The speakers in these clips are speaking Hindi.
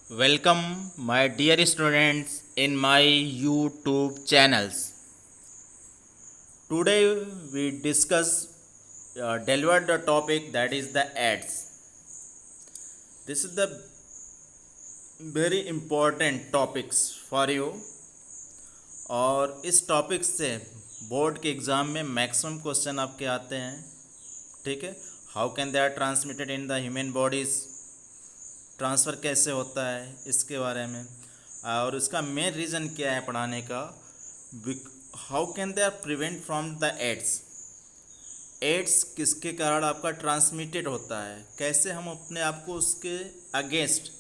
Welcome, my dear students, in my YouTube channels. Today we deliver the topic that is the ads. This is the very important topics for you और इस टॉपिक से बोर्ड के एग्ज़ाम में मैक्सिमम क्वेश्चन आपके आते हैं. ठीक है. How can they are transmitted in the human bodies, transfer कैसे होता है इसके बारे में, और इसका मेन रीज़न क्या है पढ़ाने का. How can they are prevent from the AIDS, AIDS किसके कारण आपका ट्रांसमिटेड होता है, कैसे हम अपने आप को उसके अगेंस्ट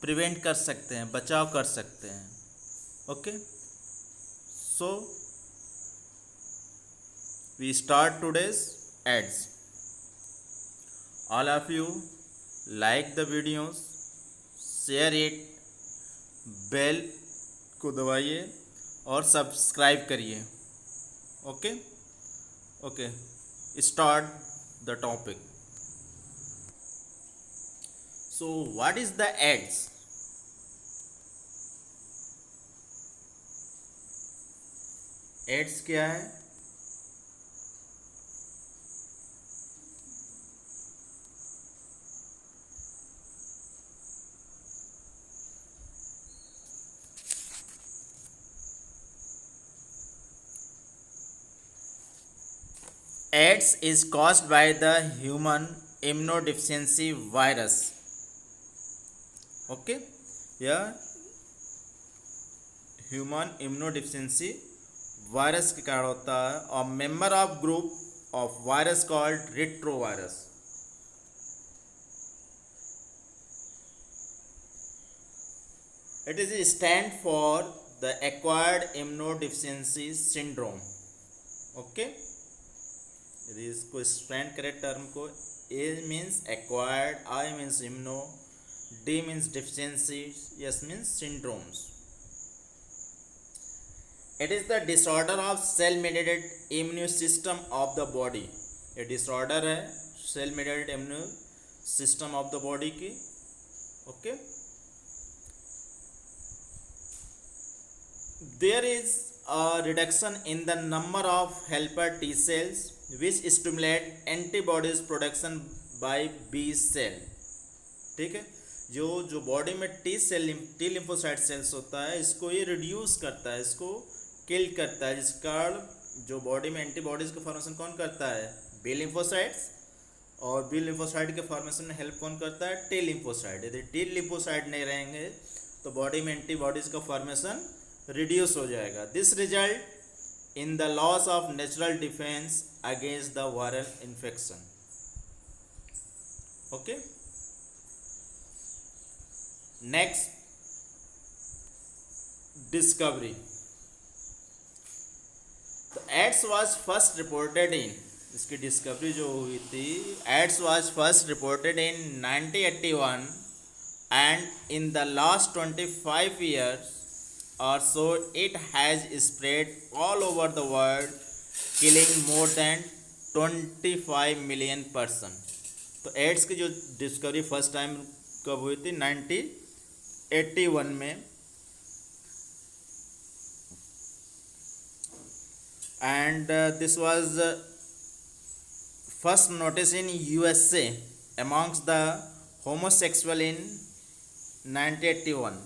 प्रिवेंट कर सकते हैं, बचाव कर सकते हैं. Okay, so we start today's AIDS. All of you like the videos, share it, bell को दबाइए और सब्सक्राइब करिए. Okay okay, start the topic. So what is the AIDS? AIDS क्या है? AIDS is caused by the human immunodeficiency virus. Okay, yeah, human immunodeficiency virus के कारण होता है, और member of group of virus called retrovirus. It is a stand for the acquired immunodeficiency syndrome. Okay, यदि इसको स्टैंड करें टर्म को, A means acquired, I means immuno, D means deficiency, S means syndromes. It is the disorder of cell mediated immune system of the body. ये डिसऑर्डर है cell mediated immune system of the body की. Okay, there is a reduction in the number of helper T cells which stimulate antibodies production by B cell. ठीक है, जो बॉडी में टी लिम्फोसाइट सेल्स होता है, इसको ये रिड्यूस करता है, इसको किल करता है, जिस कारण जो बॉडी में एंटीबॉडीज़ का फॉर्मेशन कौन करता है? B lymphocytes. और बी लिम्फोसाइट के फॉर्मेशन में हेल्प कौन करता है? T lymphocyte. यदि टी लिम्फोसाइट नहीं रहेंगे तो बॉडी में एंटीबॉडीज़ का फॉर्मेशन रिड्यूस हो जाएगा. This result in the loss of natural defence against the viral infection. Okay, next, discovery. तो AIDS was first reported in, इसकी डिस्कवरी जो हुई थी, AIDS was first reported in 1981 and in the last 25 years or so it has spread all over the world, killing more than 25 million person. तो एड्स की जो डिस्कवरी फर्स्ट टाइम कब हुई थी? 1981 में. And this was first notice in USA amongst the homosexual in 1981.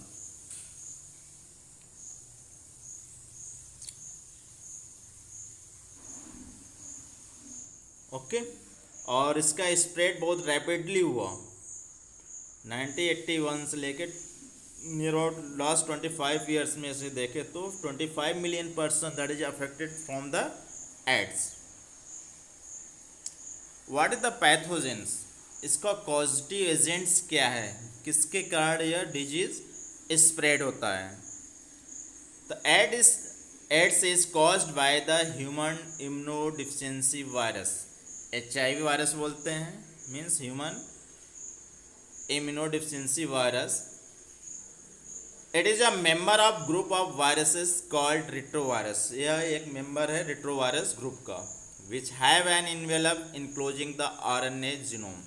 Okay, और इसका स्प्रेड बहुत रैपिडली हुआ 1981 से लेके नियर अबाउट लास्ट 25 years में से देखें तो 25 million person that is affected from the AIDS. What is the pathogens, इसका पॉजिटिव एजेंट्स क्या है, किसके कारण यह डिजीज स्प्रेड होता है? तो AIDS is caused by the human immunodeficiency virus. HIV virus बोलते हैं, means human immunodeficiency virus. It is a member of group of viruses called retrovirus. यह एक मेंबर है रिट्रोवायरस ग्रुप का, which have an envelope enclosing the RNA genome.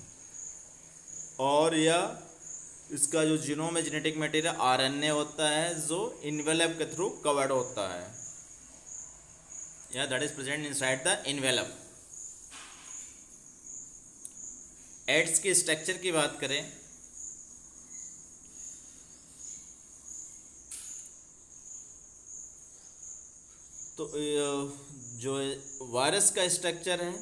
और यह इसका जो जीनोम है जेनेटिक मटेरियल आरएनए होता है जो इन्वेलप के थ्रू कवर्ड होता है, या that is present inside the envelope. AIDS के स्ट्रक्चर की बात करें तो जो वायरस का स्ट्रक्चर है,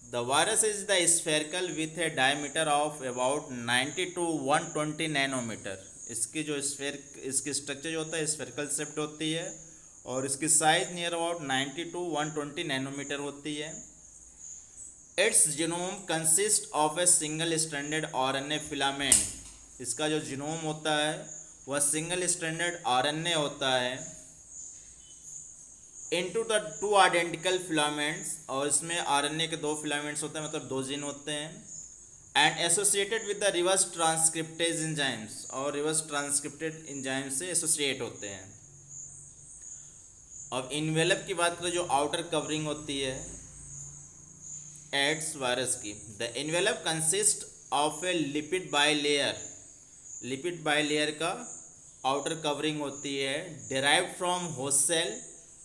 the virus is the spherical with a diameter of about 90 to 120 nanometre. इसकी जो इसकी स्ट्रक्चर जो होता है स्फेरिकल शेप्ड होती है और इसकी size near about 90 to 120 nanometre होती है। It's genome consist of a single stranded RNA filament. इसका जो जीनोम होता है वह सिंगल स्ट्रैंडेड आरएनए होता है into the two identical filaments, और इसमें आरएनए के दो फिलामेंट्स होते हैं, मतलब दो जीन होते हैं, and associated with the reverse transcriptase enzymes, और रिवर्स ट्रांसक्रिप्टेड एंजाइम से एसोसिएट होते हैं। अब इन्वेलप की बात करें, जो आउटर कवरिंग होती है एड्स वायरस की, the envelope consist of a lipid bilayer. Lipid bilayer का आउटर कवरिंग होती है derived from host cell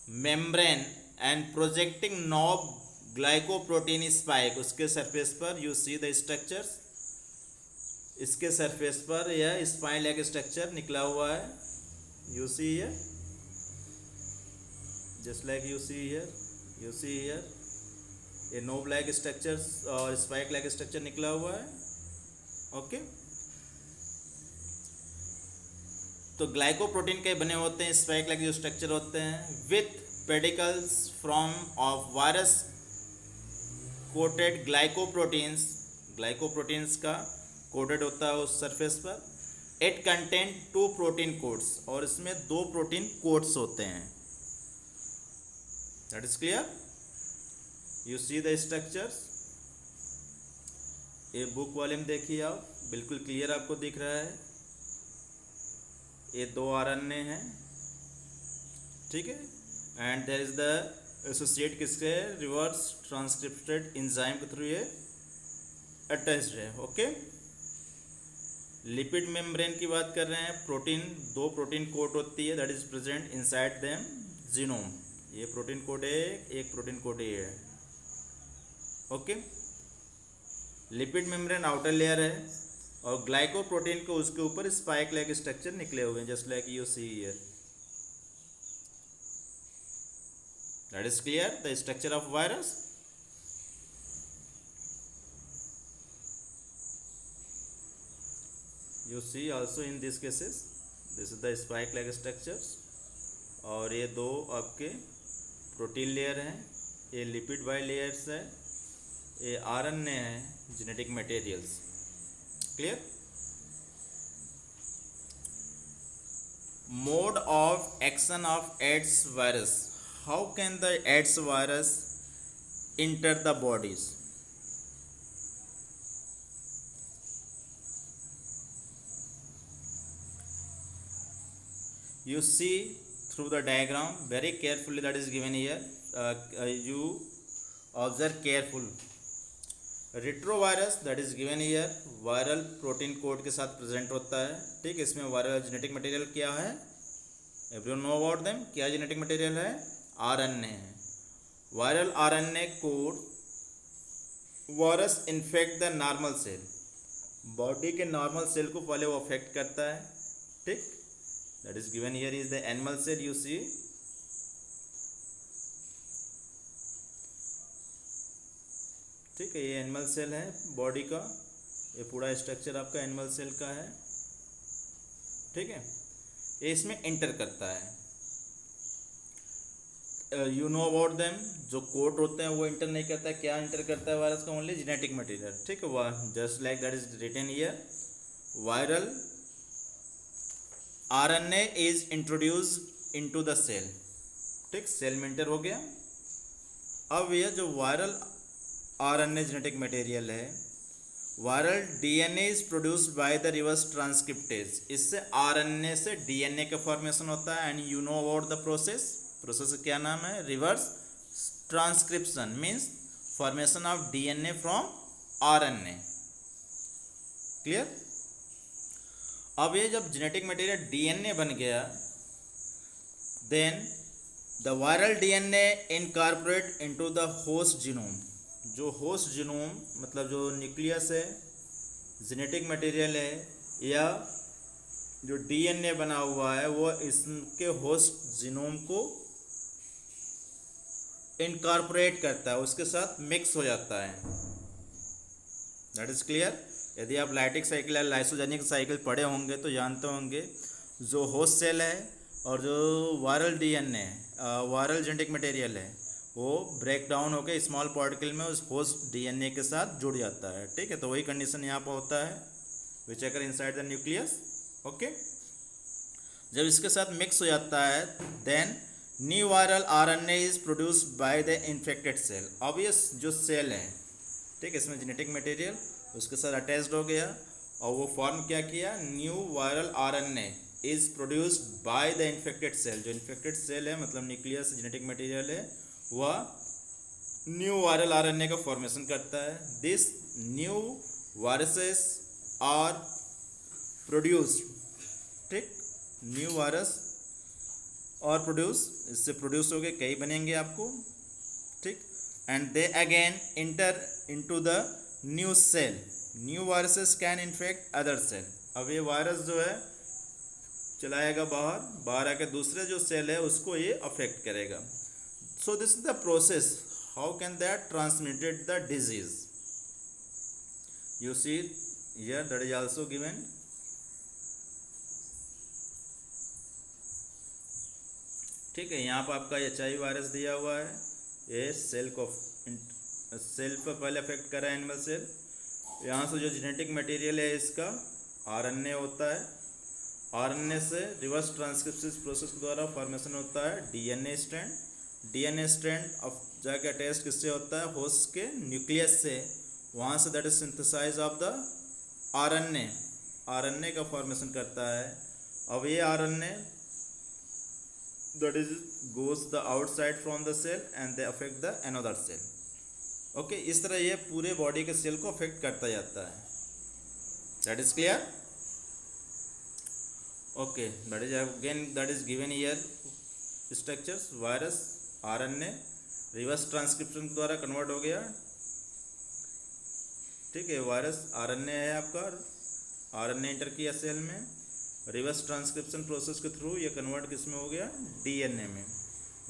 membrane and projecting knob glycoprotein spike. उसके सरफेस पर यू सी द स्ट्रक्चर्स, इसके सरफेस पर यह स्पाइन लाइक स्ट्रक्चर निकला हुआ है, you see here, just like you see here, you see here ये नोब लाइक स्ट्रक्चर और स्पाइक लाइक स्ट्रक्चर निकला हुआ है। ओके, तो ग्लाइकोप्रोटीन के बने होते हैं स्पाइक लाइक जो स्ट्रक्चर होते हैं with pedicels from of virus coated glycoproteins. Glycoproteins का कोटेड होता है उस सरफेस पर। इट कंटेन 2 प्रोटीन कोड्स, और इसमें 2 प्रोटीन कोड्स होते हैं। That is clear, you see the structures. ये बुक वाले में देखिए आप, बिल्कुल क्लियर आपको दिख रहा है। ये 2 आरएनए हैं, ठीक है, and there is the associate किसके रिवर्स ट्रांसक्रिप्टेड एंजाइम के थ्रू ये अटैच्ड है। ओके, लिपिड मेम्ब्रेन की बात कर रहे हैं, प्रोटीन 2 प्रोटीन कोड होती है that is present inside them genome. ये प्रोटीन कोड है, एक प्रोटीन कोड ये है। Okay, lipid membrane outer layer है और ग्लाइकोप्रोटीन को उसके ऊपर स्पाइक लाइक स्ट्रक्चर निकले हुए हैं, just like you see here. That is clear the structure of virus. You see also in this cases this is the spike like structures, और ये 2 आपके प्रोटीन लेयर हैं, ये लिपिड बाई लेयर्स है, ये आरएनए है genetic materials. Clear. Mode of action of AIDS virus, how can the AIDS virus enter the bodies? You see through the diagram very carefully that is given here. You observe careful. Retrovirus that is given year viral protein code के साथ प्रेजेंट होता है, ठीक है। इसमें वायरल जेनेटिक मटेरियल क्या है, एवरीवन नो अबाउट देम, क्या जेनेटिक मटेरियल है, आरएनए है। Viral RNA code virus infect the normal cell, body के नॉर्मल सेल को पहले वो अफेक्ट करता है, ठीक। That is given here is the animal cell, you see, ठीक है। ये एनिमल सेल है बॉडी का, ये पूरा स्ट्रक्चर आपका एनिमल सेल का है, ठीक है। ये इसमें एंटर करता है, यू नो अबाउट देम, जो कोड होते हैं वो एंटर नहीं करता है, क्या एंटर करता है वायरस का, ओनली जेनेटिक मटेरियल, ठीक है। वह just like that is written here, viral RNA is introduced into the cell, ठीक, सेल में एंटर हो गया। अब यह जो वायरल आरएनए जेनेटिक मटेरियल है, viral DNA is produced by the reverse transcriptase, इससे आरएनए से डीएनए का फॉर्मेशन होता है, and you know about the process, process का क्या नाम है, reverse transcription, means formation of DNA from RNA, clear. अब ये जब जेनेटिक मटेरियल डीएनए बन गया, then the viral DNA incorporate into the host genome. जो होस्ट जीनोम मतलब जो न्यूक्लियस है, जेनेटिक मटेरियल है, या जो डीएनए बना हुआ है वो इसके होस्ट जीनोम को इनकॉर्पोरेट करता है, उसके साथ मिक्स हो जाता है। That is clear. यदि आप लाइटिक साइकिल या लाइसोजेनिक साइकिल पढ़े होंगे तो जानते होंगे, जो होस्ट सेल है और जो viral DNA viral genetic material है वो ब्रेक डाउन होकर स्मॉल पार्टिकल में उस होस्ट डीएनए के साथ जुड़ जाता है। ठीक है, तो वही कंडीशन यहाँ पर होता है which occur inside the nucleus. Okay, जब इसके साथ मिक्स हो जाता है then new viral RNA is produced by the infected cell. अब ये जो सेल है, ठीक है, इसमें जेनेटिक मटेरियल उसके साथ अटैच्ड हो गया और वो फॉर्म क्या किया, new viral RNA is produced by the infected cell. जो इन्फेक्टेड सेल है मतलब न्यूक्लियस जेनेटिक मटेरियल है, वह न्यू वायरल आरएनए का फॉर्मेशन करता है। This new viruses are produced, ठीक, न्यू वायरस और प्रोड्यूस, इससे प्रोड्यूस हो गए, कई बनेंगे आपको, ठीक, and they again enter into the new cell. New viruses can infect other cell. अब ये वायरस जो है चलाएगा बाहर, बाहर आके दूसरे जो सेल है उसको ये अफेक्ट करेगा। सो this is the process how can that transmitted the disease. You see here that is also given. ठीक है, यहाँ पर आपका HIV वायरस दिया हुआ है, ये सेल को सेल पर पहले अफेक्ट कर रहा है एनिमल सेल। यहाँ से जो जेनेटिक मटेरियल है इसका आरएनए होता है, आरएनए से रिवर्स ट्रांसक्रिप्शन प्रोसेस के द्वारा फॉर्मेशन होता है डीएनए स्ट्रैंड। डीएनए स्ट्रैंड अब जाके अटैच किससे होता है, होस्ट के न्यूक्लियस से, वहाँ से that is synthesize of the RNA, RNA का फॉर्मेशन करता है। अब ये RNA that is goes the outside from the cell and they affect the another cell. Okay, इस तरह ये पूरे बॉडी के सेल को अफेक्ट करता जाता है। That is clear. Okay, that is again that is given here structures. Virus RNA reverse transcription द्वारा कन्वर्ट हो गया। ठीक है, वायरस आरएनए है आपका, आरएनए इंटर किया सेल में, रिवर्स ट्रांसक्रिप्शन प्रोसेस के थ्रू ये कन्वर्ट किस में हो गया, डीएनए में।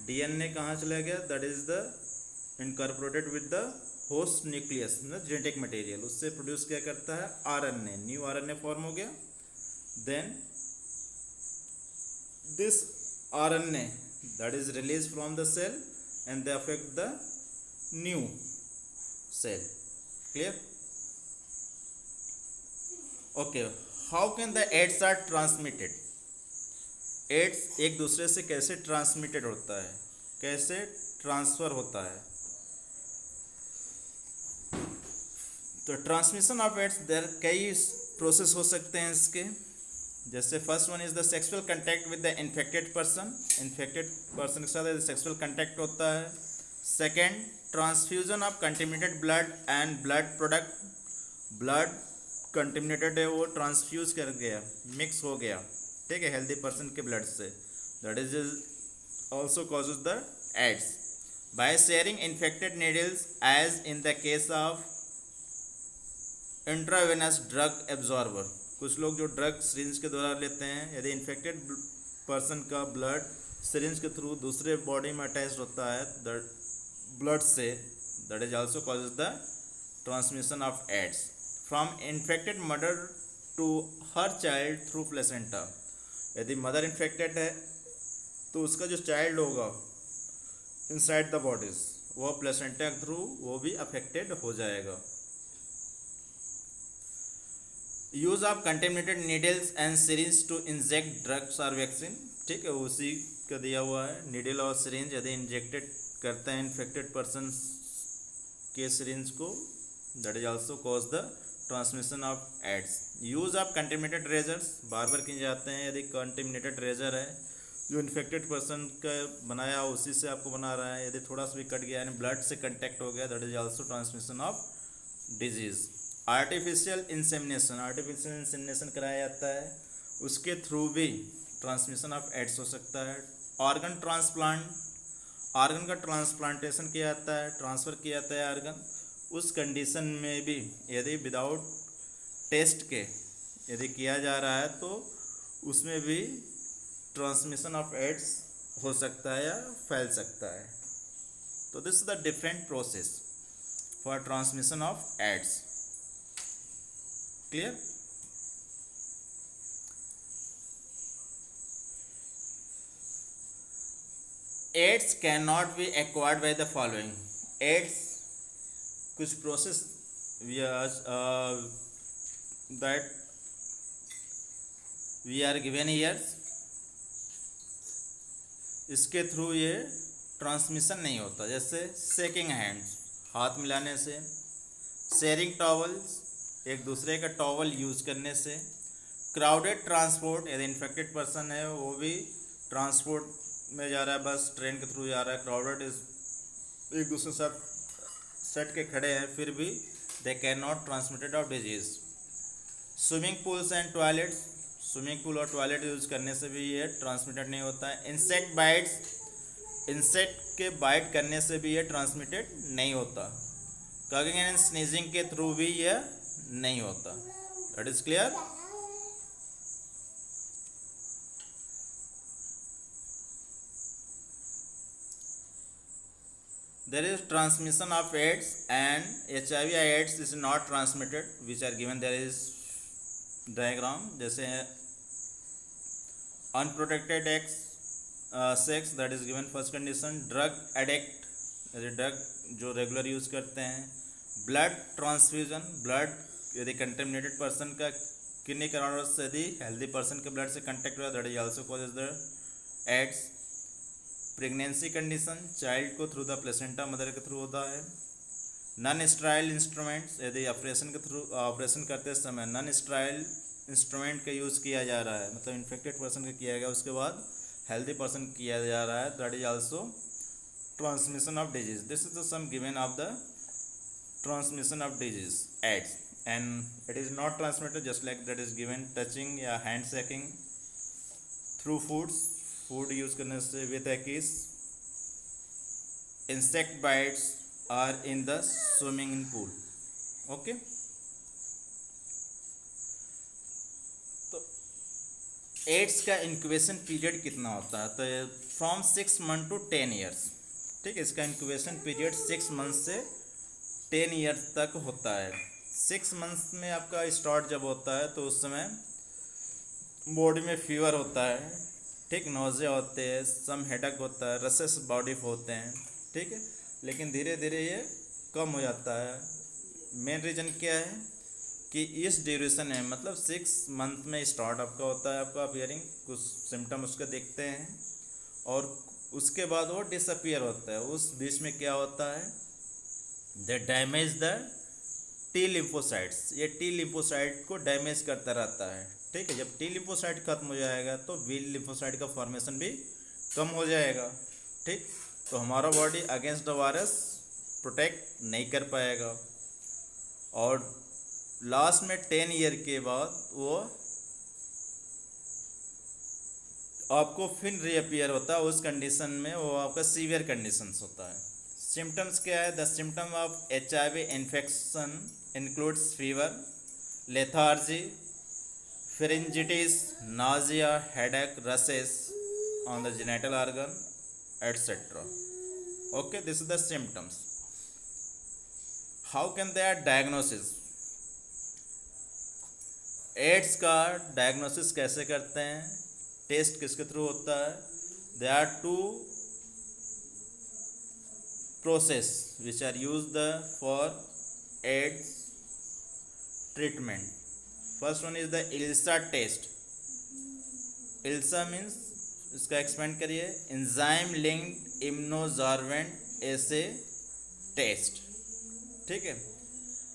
डीएनए कहाँ चला गया, that is the incorporated with the host nucleus genetic material, उससे प्रोड्यूस क्या करता है, आरएनए, न्यू आरएनए फॉर्म हो गया। Then this RNA that is release from the cell and they affect the new cell. Clear. Okay, how can the AIDS are transmitted. AIDS एक दूसरे से कैसे ट्रांसमिटेड होता है, कैसे ट्रांसफर होता है। तो ट्रांसमिशन ऑफ एड्स देयर कई प्रोसेस हो सकते हैं इसके। जैसे first one is the sexual contact with the infected person, infected person के साथ सेक्सुअल कंटैक्ट होता है। Second, transfusion of contaminated blood and blood product, blood contaminated है वो ट्रांसफ्यूज कर गया, मिक्स हो गया, ठीक है, हेल्दी पर्सन के ब्लड से, that is also causes the AIDS. By sharing infected needles as in the case of intravenous drug absorber. कुछ लोग जो ड्रग सिरिंज के द्वारा लेते हैं, यदि इन्फेक्टेड पर्सन का ब्लड सिरिंज के थ्रू दूसरे बॉडी में अटैच होता है ब्लड से, that is also causes the transmission of AIDS from infected mother to her child through placenta. यदि मदर इन्फेक्टेड है तो उसका जो चाइल्ड होगा इनसाइड द बॉडीज, वो प्लेसेंटा के थ्रू वो भी अफेक्टेड हो जाएगा। Use of contaminated needles and syringe to inject drugs और वैक्सीन, ठीक है, उसी का दिया हुआ है। नीडल और सिरिंज यदि इंजेक्टेड करते हैं इन्फेक्टेड पर्सन के सिरिंज को, that is also cause the transmission of AIDS. Use of contaminated razors बार बार किए जाते हैं। यदि कंटेमिनेटेड रेजर है जो इन्फेक्टेड पर्सन का बनाया उसी से आपको बना रहा है, यदि थोड़ा सा भी कट गया यानी ब्लड से कंटेक्ट हो गया, that is also transmission of disease. Artificial insemination, artificial insemination कराया जाता है उसके थ्रू भी ट्रांसमिशन ऑफ एड्स हो सकता है। ऑर्गन ट्रांसप्लांट, ऑर्गन का ट्रांसप्लांटेशन किया जाता है, ट्रांसफ़र किया जाता है ऑर्गन, उस कंडीशन में भी यदि विदाउट टेस्ट के यदि किया जा रहा है तो उसमें भी ट्रांसमिशन ऑफ एड्स हो सकता है या फैल सकता है। तो this is the different process for transmission of AIDS. Clear? AIDS can not be acquired by the following. AIDS कुछ process that we are given here, इसके थ्रू ये ट्रांसमिशन नहीं होता। जैसे शेकिंग हैंड्स, हाथ मिलाने से, शेयरिंग टॉवल्स, एक दूसरे का टॉवल यूज करने से, क्राउडेड ट्रांसपोर्ट, यदि इन्फेक्टेड पर्सन है वो भी ट्रांसपोर्ट में जा रहा है, बस ट्रेन के थ्रू जा रहा है, क्राउडेड इज, एक दूसरे के साथ सट के खड़े हैं, फिर भी they can not transmitted of disease. Swimming pools and toilets, swimming pool और टॉयलेट यूज करने से भी ये ट्रांसमिटेड नहीं होता है। इंसेक्ट बाइट्स, इंसेक्ट के बाइट करने से भी ये ट्रांसमिटेड नहीं होता। कगिंग एंड स्नीजिंग के थ्रू भी ये नहीं होता। That is clear? There is transmission of AIDS and HIV AIDS is not transmitted, which are given. There is diagram, जैसे unprotected sex, that is given first condition. Drug addict, drug जो रेगुलर यूज करते हैं। ब्लड ट्रांसफ्यूजन, ब्लड यदि कंटेमिनेटेड पर्सन का किडनी कराने से यदि हेल्दी पर्सन के ब्लड से कंटेक्ट हुआ, that is also causes the AIDS. Pregnancy condition, child को थ्रू द प्लेसेंटा मदर के थ्रू होता है। नॉन स्टेराइल इंस्ट्रूमेंट्स, यदि ऑपरेशन के थ्रू ऑपरेशन करते समय नॉन स्टेराइल इंस्ट्रूमेंट का यूज़ किया जा रहा है, मतलब इन्फेक्टेड पर्सन का किया गया उसके बाद हेल्दी पर्सन किया जा रहा है, that is also transmission of disease. This is the sum given of the transmission of disease AIDS, and it is not transmitted just like that is given touching या hand shaking, through foods, food use करने से, with a kiss, insect bites are in the swimming pool. Okay, तो एड्स का इंक्यूबेशन पीरियड कितना होता है? तो फ्रॉम 6 मंथ टू 10 ईयर्स। ठीक है, इसका इंक्यूबेशन पीरियड 6 मंथ से 10 ईयर्स तक होता है। 6 मंथ्स में आपका स्टार्ट जब होता है तो उस समय बॉडी में फीवर होता है, ठीक, नोज़िया होते हैं, सम हेडेक होता है, रसेस बॉडी होते हैं, ठीक है, लेकिन धीरे धीरे ये कम हो जाता है। मेन रीज़न क्या है कि इस ड्यूरेशन है, मतलब 6 मंथ में स्टार्ट आपका होता है, आपका अपीयरिंग कुछ सिम्टम उसके देखते हैं और उसके बाद वो डिसअपियर होता है। उस बीच में क्या होता है, the damage the T lymphocytes, ये टी लिम्फोसाइट को डैमेज करता रहता है। ठीक है, जब टी लिम्फोसाइट खत्म हो जाएगा तो बी लिम्फोसाइट का फॉर्मेशन भी कम हो जाएगा। ठीक, तो हमारा body against the virus protect नहीं कर पाएगा और लास्ट में 10 ईयर के बाद वो आपको फिर रीअपियर होता है। उस कंडीशन में वो आपका सीवियर कंडीशंस होता है। सिम्टम्स क्या है? The symptom of HIV infection includes fever, lethargy, pharyngitis, nausea, headache, rashes on the genital organ, etc. Okay, this is the symptoms. How can they are diagnosis? AIDS का डायग्नोसिस कैसे करते हैं? टेस्ट किसके थ्रू होता है? There are two process which are used for AIDS treatment. First one is the ELISA test. ELISA means, इसका एक्सपेंड करिए, enzyme linked immunosorbent assay test. ठीक है,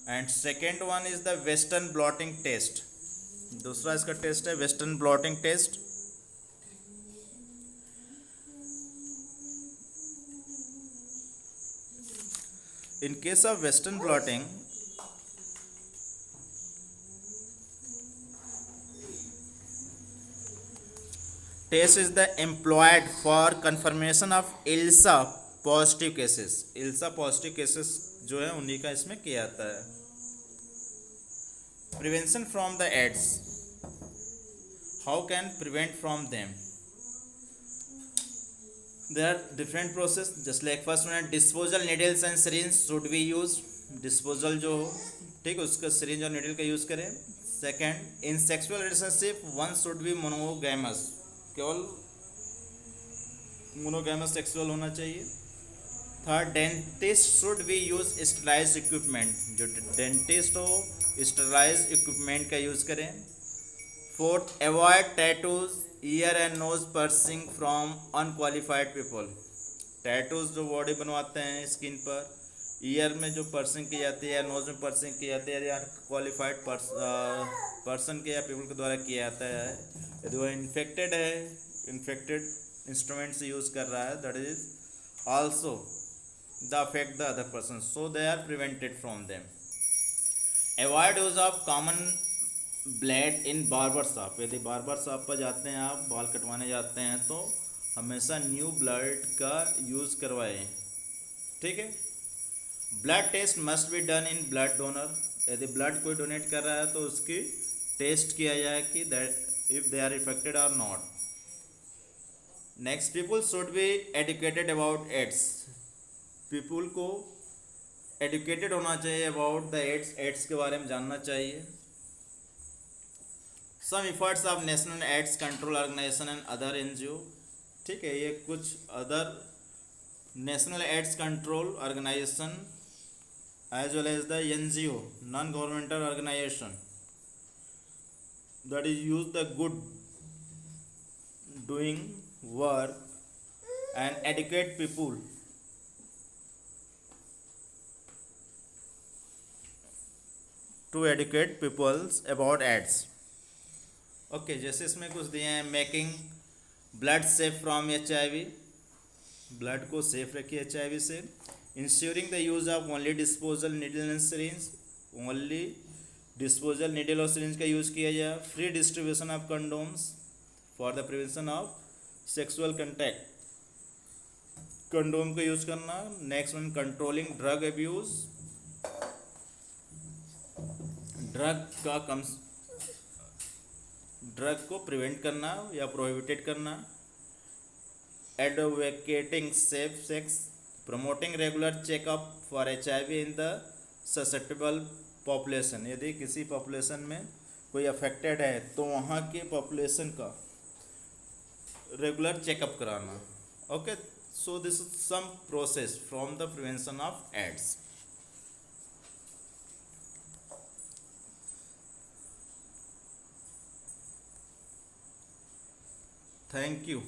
and second one is the western blotting test. दूसरा इसका टेस्ट है western blotting test. In case of western blotting, test is the employed for confirmation of ELISA positive cases. ELISA positive cases जो है उन्हीं का इसमें किया जाता है। Prevention from the AIDS, how can prevent from them? There are different process, just like first one है disposal needles and syringe should be used, disposal जो हो ठीक है उसका syringe और needle का यूज़ करें। Second, in sexual relationship one should be monogamous, केवल मोनोगैमस सेक्सुअल होना चाहिए। Third, dentist should be use sterilize equipment, जो डेंटिस्ट हो स्टरलाइज इक्विपमेंट का यूज़ करें। Fourth, avoid tattoos ear and nose piercing from unqualified people. Tattoos जो बॉडी बनवाते हैं स्किन पर, ईयर में जो पर्सिंग की जाती है या नोज में पर्सिंग की जाती है या क्वालिफाइड पर्सन के या पीपल के द्वारा किया जाता है। यदि वो इन्फेक्टेड है, इन्फेक्टेड इंस्ट्रूमेंट से यूज़ कर रहा है, that is also the affect the other person, so they are prevented from them. Avoid use of common blade in barber shop, यदि बार्बर शॉप पर जाते हैं आप बाल कटवाने जाते हैं तो हमेशा न्यू ब्लड का यूज़ करवाएं, ठीक है। Blood test must be done in blood donor, यदि ब्लड कोई डोनेट कर रहा है तो उसकी टेस्ट किया जाए कि that if they are affected और not. Next, people should be educated about AIDS, people को एजुकेटेड होना चाहिए अबाउट द एड्स, एड्स के बारे में जानना चाहिए। Some efforts of national AIDS control organisation and other NGO, ठीक है, ये कुछ other national AIDS control organisation as well as the NGO non governmental organisation that is use the good doing work and educate people to educate peoples about ads। Okay, जैसे इसमें कुछ दिए हैं, making blood safe from HIV, blood को सेफ रखिए HIV से। Ensuring the use of only disposal needle and syringe, only disposal needle और सिरिंज का यूज़ किया जाए। Free distribution of condoms for the prevention of sexual contact, condom का यूज़ करना। Next one, controlling drug abuse, drug को प्रिवेंट करना या प्रोहिबिटेड करना। Advocating safe sex, promoting regular checkup for HIV in the susceptible population, यदि किसी पॉपुलेशन में कोई अफेक्टेड है तो वहाँ के पॉपुलेशन का रेगुलर चेकअप कराना। Okay, so this is some process from the prevention of AIDS. Thank you.